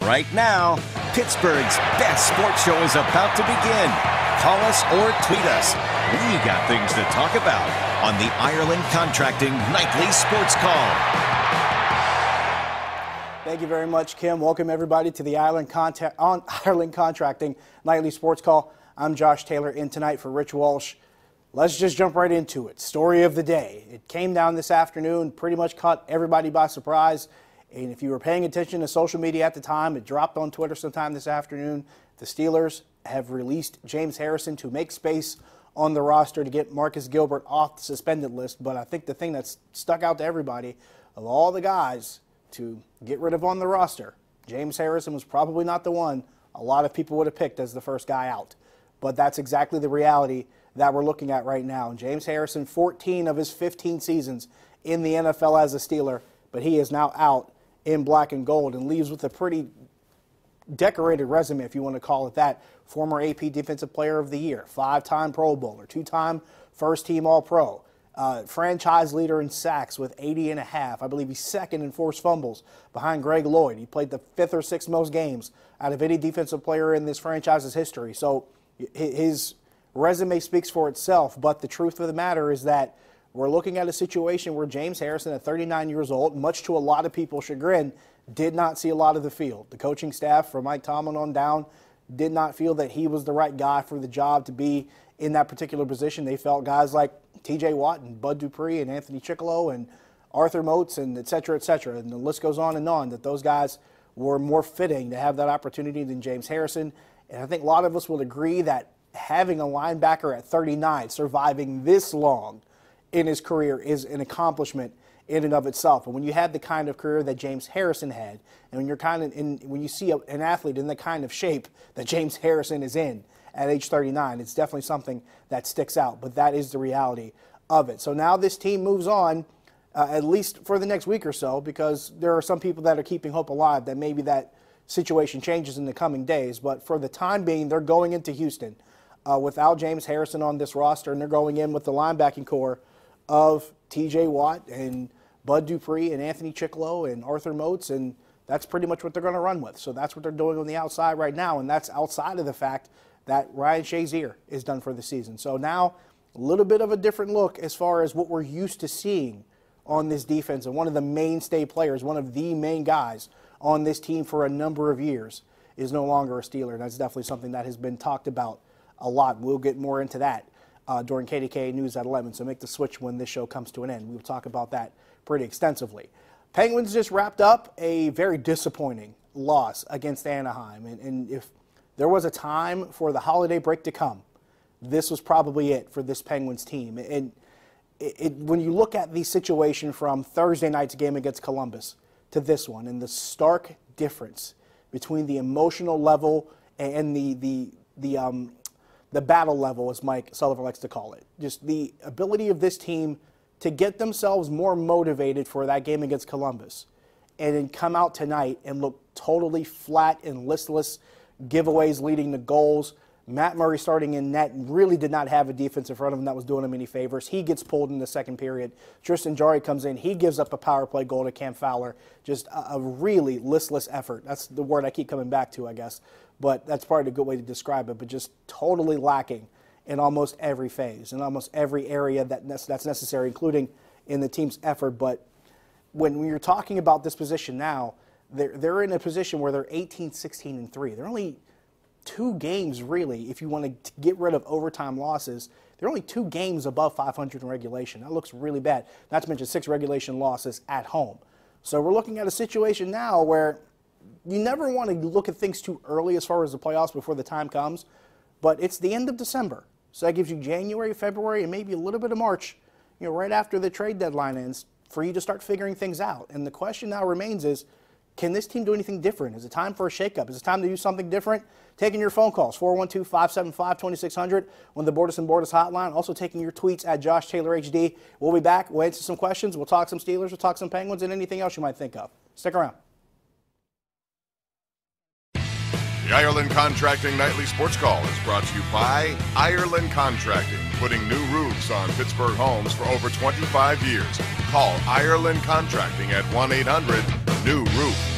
right now. Pittsburgh's best sports show is about to begin. Call us or tweet us. We got things to talk about on the Ireland Contracting Nightly Sports Call. Thank you very much, Kim. Welcome, everybody, to the Ireland Contracting Nightly Sports Call. I'm Josh Taylor, in tonight for Rich Walsh. Let's just jump right into it. Story of the day. It came down this afternoon, pretty much caught everybody by surprise. And if you were paying attention to social media at the time, it dropped on Twitter sometime this afternoon. The Steelers have released James Harrison to make space on the roster to get Marcus Gilbert off the suspended list. But I think the thing that's stuck out to everybody, of all the guys to get rid of on the roster, James Harrison was probably not the one a lot of people would have picked as the first guy out. But that's exactly the reality that we're looking at right now. And James Harrison, 14 of his 15 seasons in the NFL as a Steeler, but he is now out in black and gold and leaves with a pretty decorated resume, if you want to call it that. Former AP Defensive Player of the Year, 5-time Pro Bowler, 2-time first-team All-Pro, franchise leader in sacks with 80.5. I believe he's second in forced fumbles behind Greg Lloyd. He played the 5th or 6th most games out of any defensive player in this franchise's history. So his resume speaks for itself, but the truth of the matter is that we're looking at a situation where James Harrison, at 39 years old, much to a lot of people's chagrin, did not see a lot of the field. The coaching staff, from Mike Tomlin on down, did not feel that he was the right guy for the job to be in that particular position. They felt guys like T.J. Watt and Bud Dupree and Anthony Chickillo and Arthur Moats and et cetera, and the list goes on, that those guys were more fitting to have that opportunity than James Harrison. And I think a lot of us will agree that having a linebacker at 39, surviving this long in his career, is an accomplishment in and of itself. And when you had the kind of career that James Harrison had, and when you're when you see an athlete in the kind of shape that James Harrison is in at age 39, it's definitely something that sticks out. But that is the reality of it. So now this team moves on, at least for the next week or so, because there are some people that are keeping hope alive that maybe that situation changes in the coming days. But for the time being, they're going into Houston without James Harrison on this roster, and they're going in with the linebacking core of T.J. Watt and Bud Dupree and Anthony Chickillo and Arthur Moats, and that's pretty much what they're going to run with. So that's what they're doing on the outside right now, and that's outside of the fact that Ryan Shazier is done for the season. So now a little bit of a different look as far as what we're used to seeing on this defense, and one of the mainstay players, one of the main guys on this team for a number of years, is no longer a Steeler, and that's definitely something that has been talked about a lot. We'll get more into that during KDKA News at 11, so make the switch when this show comes to an end. We'll talk about that pretty extensively. Penguins just wrapped up a very disappointing loss against Anaheim, and if there was a time for the holiday break to come, this was probably it for this Penguins team. And when you look at the situation from Thursday night's game against Columbus to this one, and the stark difference between the emotional level and the battle level, as Mike Sullivan likes to call it. Just the ability of this team to get themselves more motivated for that game against Columbus and then come out tonight and look totally flat and listless, giveaways leading to goals. Matt Murray starting in net really did not have a defense in front of him that was doing him any favors. He gets pulled in the second period. Tristan Jarry comes in. He gives up a power play goal to Cam Fowler. Just a really listless effort. That's the word I keep coming back to, I guess. But that's probably a good way to describe it. But just totally lacking in almost every phase, in almost every area that's necessary, including in the team's effort. But when you're talking about this position now, they're in a position where they're 18, 16, and 3. They're only 2 games, really, if you want to get rid of overtime losses. They're only 2 games above 500 in regulation. That looks really bad, not to mention 6 regulation losses at home. So we're looking at a situation now where you never want to look at things too early as far as the playoffs before the time comes, but it's the end of December. So that gives you January, February, and maybe a little bit of March, right after the trade deadline ends, for you to start figuring things out. And the question now remains is, can this team do anything different? Is it time for a shakeup? Is it time to do something different? Taking your phone calls, 412-575-2600 on the Bordas & Bordas hotline. Also taking your tweets at Josh Taylor HD. We'll be back. We'll answer some questions. We'll talk some Steelers. We'll talk some Penguins and anything else you might think of. Stick around. The Ireland Contracting Nightly Sports Call is brought to you by Ireland Contracting, putting new roofs on Pittsburgh homes for over 25 years. Call Ireland Contracting at 1-800-NEW-ROOF.